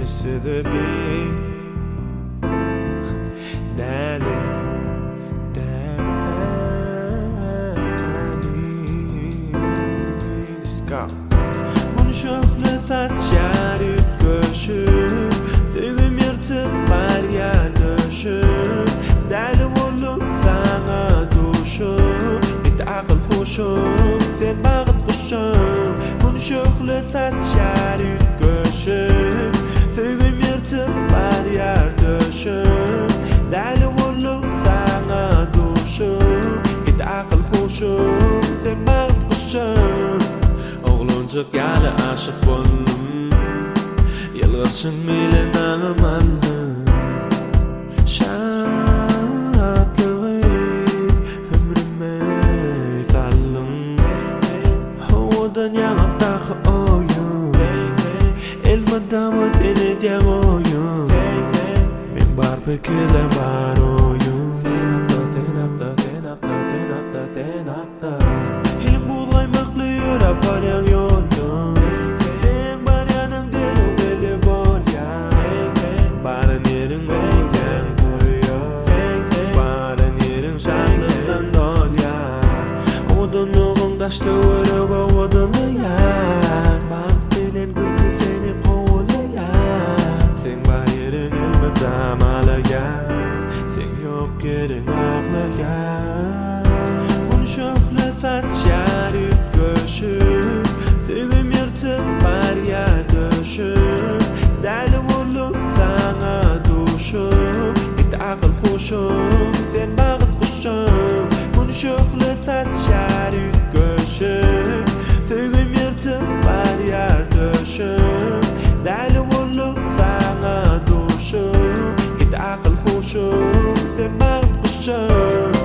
Sebebi deli Konuşuklu saçlar göşüp Sevim yırtıp var yer döşüp Deli olup sana duşup Git akıl hoşup sen bağıt kuşup Konuşuklu saçlar göşüp Sevim yırtıp var yer döşüp Deli olup sana duşup Git akıl hoşup sen bağıt kuşup Oğluncuk yalı aşık boldum Yılgırsın bile nağımanlı Şatlığı ömrüme sallın Havadan yanıqtaki oyun Elmadamı seni diyen oyun Men bar pekile bar oyun Sen akta Elim buğdaymaklı yürü baryan yolun Sen baryanın deli belli bol ya Baran yerin veyken koyuyor Baran yerin şartlıktan dol ya Odunluğun daşta vırıp odunu ya Bağıt bilen gülkü seni kovulayan Sen bar yerin elmedam alayan Sen yok yerin ağlayan Konuşuklu saçlar göşüp Sevim yırtıp var yer döşüp Deli olup sana duşup Git akıl hoşup sen bağıt kuşup Konuşuklu saçlar göşüp Sevim yırtıp var yer döşüp Deli olup sana duşup Git akıl hoşup sen bağıt kuşup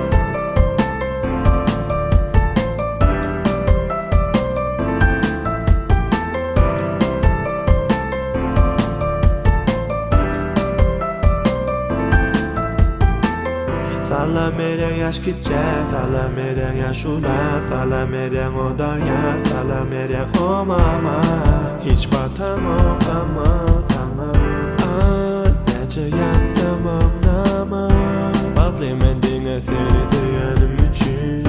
Salameren yaş gitçe, salameren yaş ula Salameren odaya, salameren o mama Hiç batan okama sana Nece yatsam anlama Bağlıyım endine seni duyanım için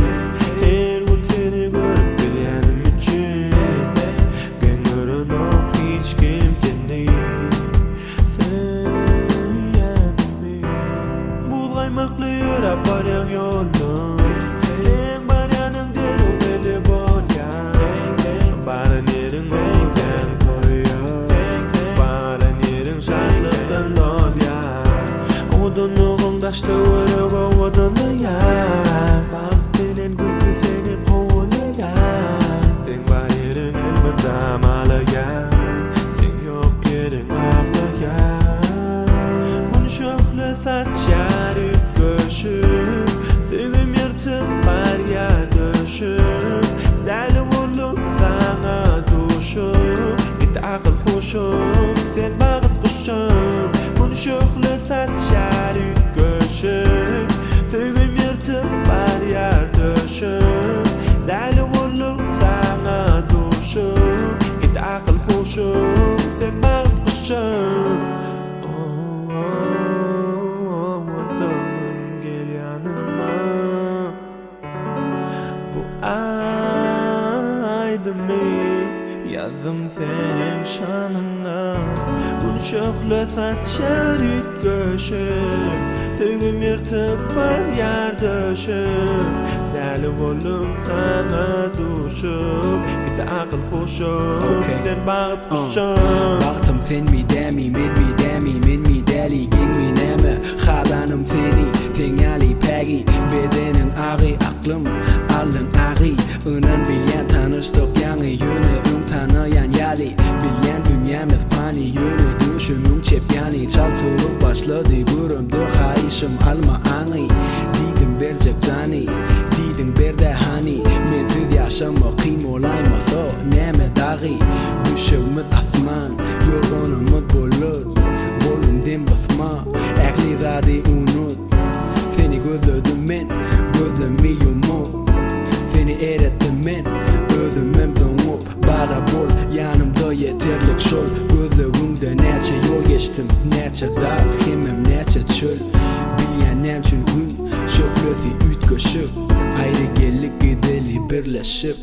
Her gün seni görüp bilyanım için Gönlün ok hiç kimsen değil Buğdaymaklı yürü baryan yolun Sen baryanın deli belli bol ya Baran yerin veyken koyuyor Baran yerin şartlıktan dol ya Odunluğun daşta vırıp odunu ya Bağıt bilen gülkü seni kovulayan Sen bar yerin elmedam alayan Sen yok yerin ağlayan Konuşuklu saçlar göşüp Sevim yırtıp var yer döşüp Deli olup sana duşup Git akıl hoşup sen bağıt kuşup Konuşuklu saçlar göşüp Sevim yırtıp var yer döşüp Deli olup sana duşup Git akıl hoşup sen bağıt kuşup Yazdım sen şanına Konuşuklu saçlar göşüp Sevim yırtıp var yer döşüp Deli olup sana duşup Git akıl hoşup sen bağıt kuşup Baktım fen mi demi, med mi demi, men mi deli Gen mi neme, xadanım seni Sen yali pegi, bedenin ağrı Aklım alın ağrı Inan bilyen tanıştık yanı yönü tanıyan yali Bilyen dünyamız pani yönü Düşümüm çep yani Çaltılıp başladı gürümdü Hayışım alma anı Didim bercek cani Didim berde hani Mensiz yaşama kıyım olaymasa Neme dağı Düşümüz asman Yorgunumuz bulut Volümden basma Ekli zadi unut Seni gözledim men Gözlemi yumut Seni erettim men Özümüm donup Bana bol yanımda yeterlik şol Gözlerimde ne Neçe yol geçtim, neçe dağ, hemem neçe çöl. Bilýän näçün gün, şöhlösi ütköşüp, ayrı gellik gideli birleşip.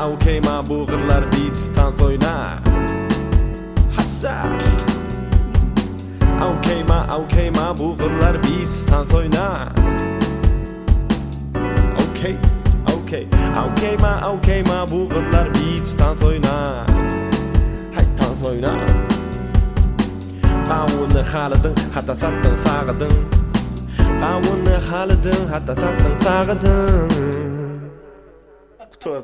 Aukeyma bu gırlar beats'tan soyna Hassa Aukeyma bu gırlar beats'tan soyna Okay Aukeyma bu gırlar beats'tan soyna Haytan soyna Qawunny haladın hatta sattın sağıdın Qawunny haladın hatta sattın sağıdın Tutar